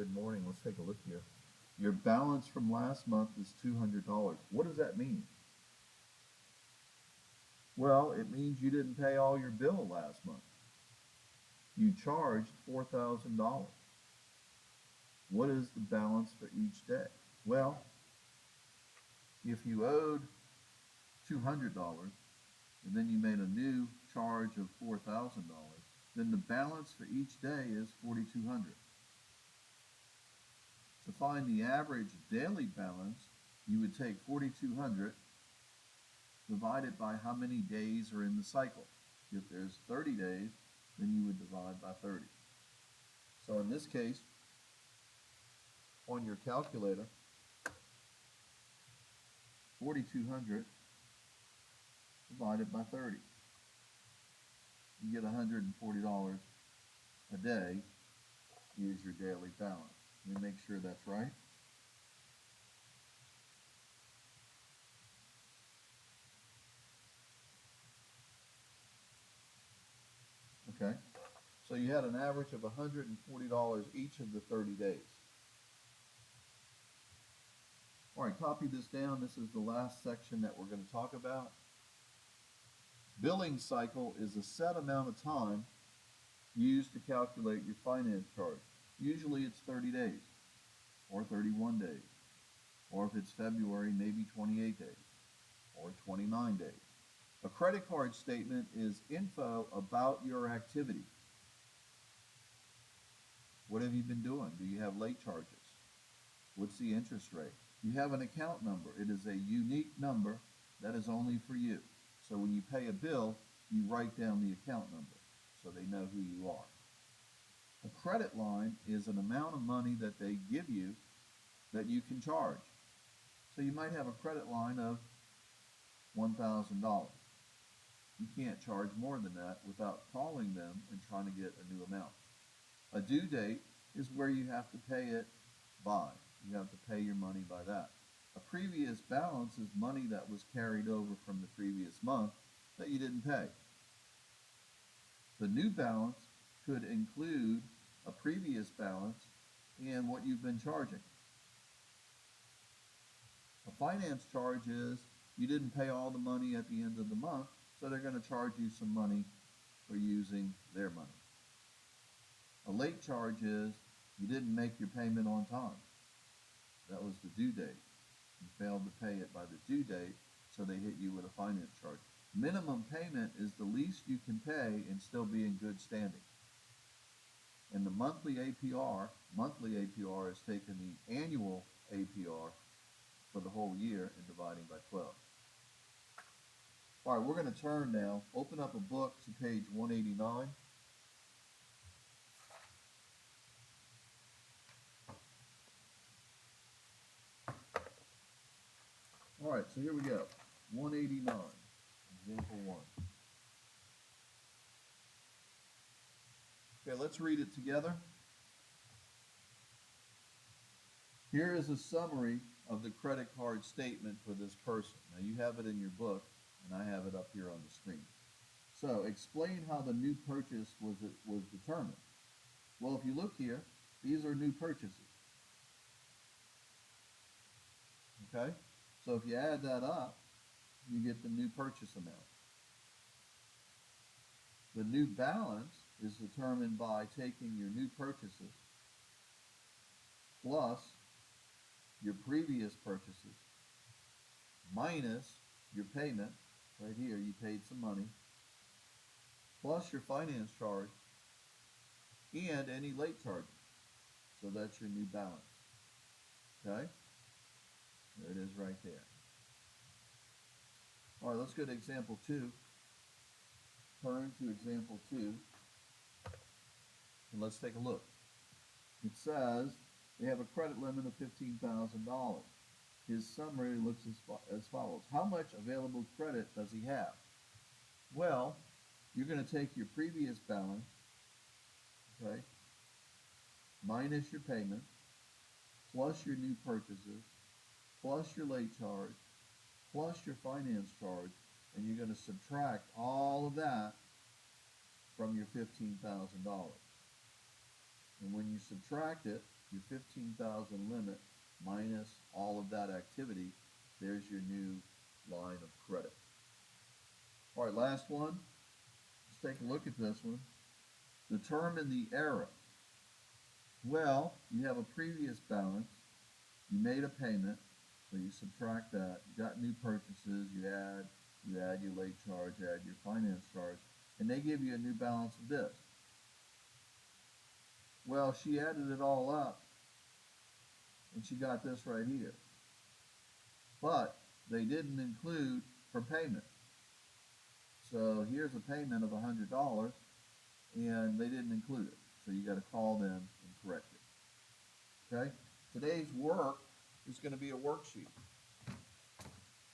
good morning. Let's take a look here. Your balance from last month is $200. What does that mean? Well, it means you didn't pay all your bill last month. You charged $4,000. What is the balance for each day? Well, if you owed $200 and then you made a new charge of $4,000, then the balance for each day is $4,200. To find the average daily balance, you would take 4,200 divided by how many days are in the cycle. If there's 30 days, then you would divide by 30. So in this case, on your calculator, 4,200 divided by 30. You get $140 a day is your daily balance. Let me make sure that's right. Okay, so you had an average of $140 each of the 30 days. All right, copy this down. This is the last section that we're going to talk about. Billing cycle is a set amount of time used to calculate your finance charge. Usually it's 30 days or 31 days, or if it's February, maybe 28 days or 29 days. A credit card statement is info about your activity. What have you been doing? Do you have late charges? What's the interest rate? You have an account number. It is a unique number that is only for you. So when you pay a bill, you write down the account number so they know who you are. A credit line is an amount of money that they give you that you can charge. So you might have a credit line of $1,000. You can't charge more than that without calling them and trying to get a new amount. A due date is where you have to pay it by. You have to pay your money by that. A previous balance is money that was carried over from the previous month that you didn't pay. The new balance could include a previous balance and what you've been charging. A finance charge is you didn't pay all the money at the end of the month, so they're going to charge you some money for using their money. A late charge is you didn't make your payment on time. That was the due date. You failed to pay it by the due date, so they hit you with a finance charge. Minimum payment is the least you can pay and still be in good standing. And the monthly APR is taking the annual APR for the whole year and dividing by 12. All right, we're going to turn now, open up a book to page 189. All right, so here we go. 189, example 1. Okay, let's read it together. Here is a summary of the credit card statement for this person. Now you have it in your book, and I have it up here on the screen. So explain how the new purchase was determined. Well, if you look here, these are new purchases. Okay? So if you add that up, you get the new purchase amount. The new balance is determined by taking your new purchases plus your previous purchases minus your payment. Right here, you paid some money, plus your finance charge and any late charges. So that's your new balance. Okay? There it is right there. All right, let's go to example 2. Turn to example 2, and let's take a look. It says they have a credit limit of $15,000. His summary looks as follows. How much available credit does he have? Well, you're going to take your previous balance, okay, minus your payment, plus your new purchases, plus your late charge, plus your finance charge, and you're going to subtract all of that from your $15,000. And when you subtract it, your 15,000 limit minus all of that activity, there's your new line of credit. All right, last one. Let's take a look at this one. Determine the error. Well, you have a previous balance. You made a payment, so you subtract that. You got new purchases. You add your late charge, add your finance charge, and they give you a new balance of this. Well, she added it all up, and she got this right here. But they didn't include her payment. So here's a payment of $100, and they didn't include it. So you got to call them and correct it. Okay? Today's work is going to be a worksheet,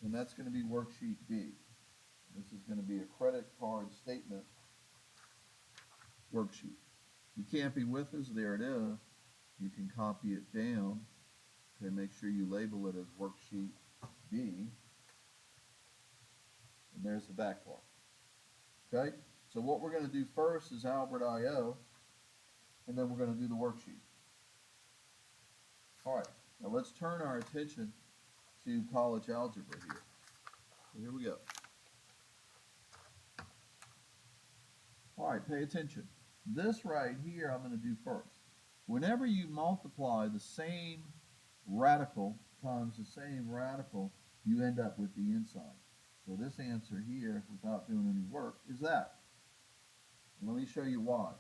and that's going to be worksheet B. This is going to be a credit card statement worksheet. You can't be with us, there it is. You can copy it down. Okay, make sure you label it as worksheet B. And there's the back part. Okay, so what we're going to do first is Albert I.O., and then we're going to do the worksheet. All right, now let's turn our attention to college algebra here. So here we go. All right, pay attention. This right here I'm going to do first. Whenever you multiply the same radical times the same radical, you end up with the inside. So this answer here, without doing any work, is that. And let me show you why.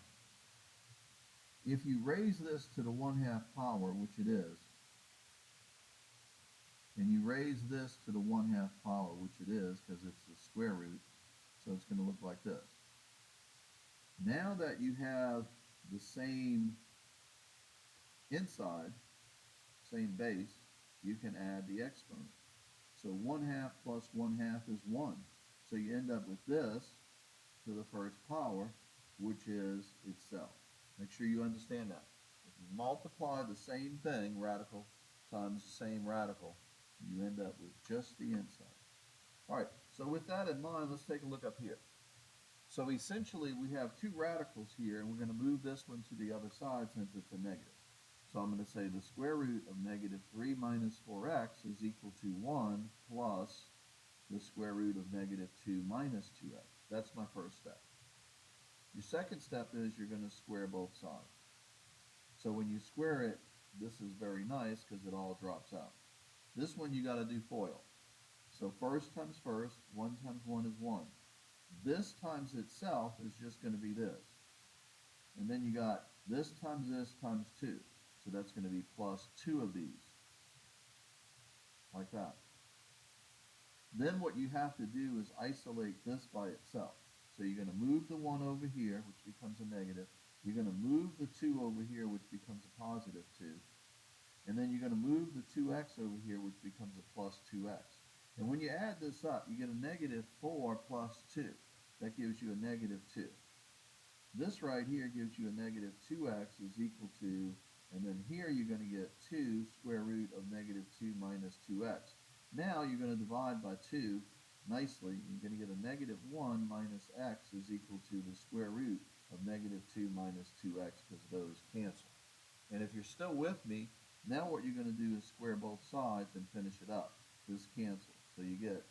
If you raise this to the 1/2 power, which it is, and you raise this to the 1/2 power, which it is, because it's the square root, so it's going to look like this. Now that you have the same inside, same base, you can add the exponent. So 1/2 plus 1/2 is 1. So you end up with this to the first power, which is itself. Make sure you understand that. If you multiply the same thing, radical times the same radical, you end up with just the inside. All right, so with that in mind, let's take a look up here. So essentially, we have two radicals here, and we're going to move this one to the other side since it's a negative. So I'm going to say the square root of -3 minus 4x is equal to 1 plus the square root of -2 minus 2x. That's my first step. Your second step is you're going to square both sides. So when you square it, this is very nice because it all drops out. This one you got to do FOIL. So first times first, 1 times 1 is 1. This times itself is just going to be this. And then you got this times 2. So that's going to be plus 2 of these. Like that. Then what you have to do is isolate this by itself. So you're going to move the 1 over here, which becomes a negative. You're going to move the 2 over here, which becomes a positive 2. And then you're going to move the 2x over here, which becomes a plus 2x. And when you add this up, you get a -4 plus 2. That gives you a -2. This right here gives you a -2x is equal to, and then here you're going to get 2 square root of -2 minus 2x. Now you're going to divide by 2 nicely. You're going to get a -1 minus x is equal to the square root of -2 minus 2x because those cancel. And if you're still with me, now what you're going to do is square both sides and finish it up. This cancels. So you get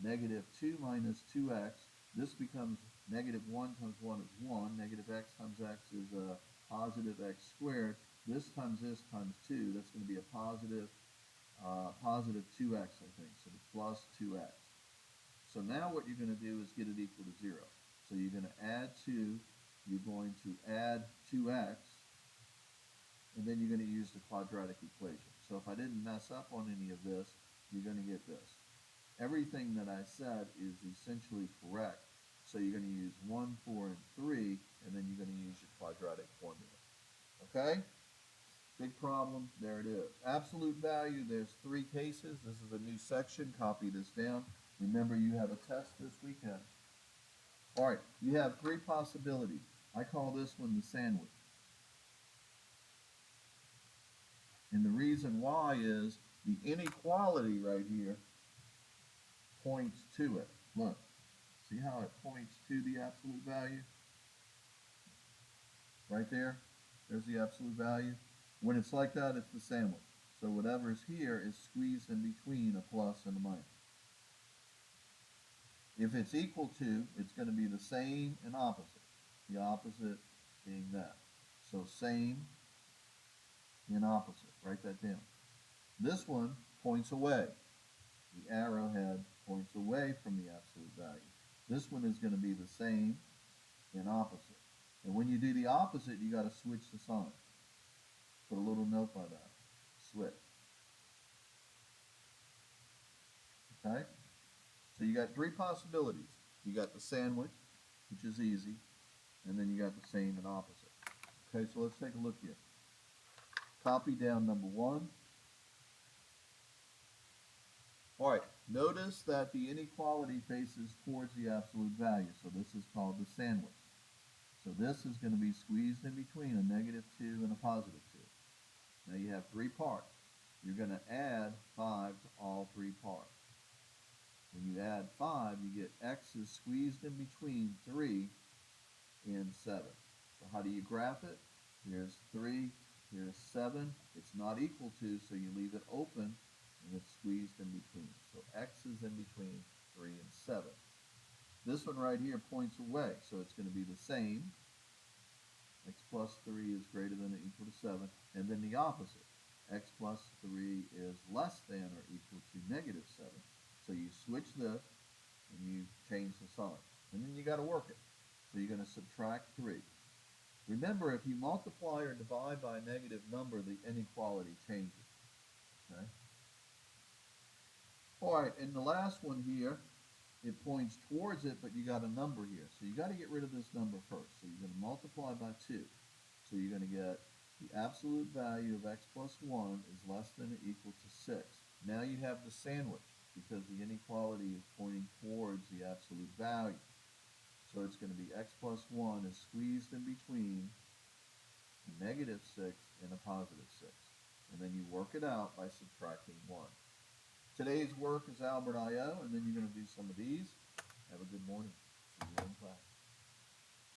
-2 minus 2x. This becomes -1 times 1 is 1. -x times x is a positive x squared. This times 2. That's going to be a positive 2x, I think. So the plus 2x. So now what you're going to do is get it equal to 0. So you're going to add 2. You're going to add 2x. And then you're going to use the quadratic equation. So if I didn't mess up on any of this, you're going to get this. Everything that I said is essentially correct. So you're going to use 1, 4, and 3, and then you're going to use your quadratic formula. Okay? Big problem, there it is. Absolute value, there's 3 cases. This is a new section. Copy this down. Remember, you have a test this weekend. All right, you have 3 possibilities. I call this one the sandwich. And the reason why is the inequality right here points to it. Look, see how it points to the absolute value? Right there? There's the absolute value. When it's like that, it's the sandwich. So whatever's here is squeezed in between a plus and a minus. If it's equal to, it's going to be the same and opposite. The opposite being that. So same and opposite. Write that down. This one points away. The arrowhead points away from the absolute value. This one is going to be the same and opposite. And when you do the opposite, you got to switch the sign. Put a little note by that. Switch. Okay? So you got three possibilities. You got the sandwich, which is easy, and then you got the same and opposite. Okay, so let's take a look here. Copy down number one. All right, notice that the inequality faces towards the absolute value, so this is called the sandwich. So this is going to be squeezed in between a -2 and a +2. Now you have three parts. You're going to add 5 to all three parts. When you add 5, you get x is squeezed in between 3 and 7. So how do you graph it? Here's 3, here's 7. It's not equal to, so you leave it open, and it's squeezed in between. So x is in between 3 and 7. This one right here points away, so it's going to be the same. X plus 3 is greater than or equal to 7. And then the opposite. X plus 3 is less than or equal to -7. So you switch this, and you change the sign. And then you got to work it. So you're going to subtract 3. Remember, if you multiply or divide by a negative number, the inequality changes. Okay? All right, and the last one here, it points towards it, but you got a number here. So you got to get rid of this number first. So you're going to multiply by 2. So you're going to get the absolute value of x plus 1 is less than or equal to 6. Now you have the sandwich, because the inequality is pointing towards the absolute value. So it's going to be x plus 1 is squeezed in between a -6 and a +6. And then you work it out by subtracting 1. Today's work is Albert I.O., and then you're going to do some of these. Have a good morning. See you in class.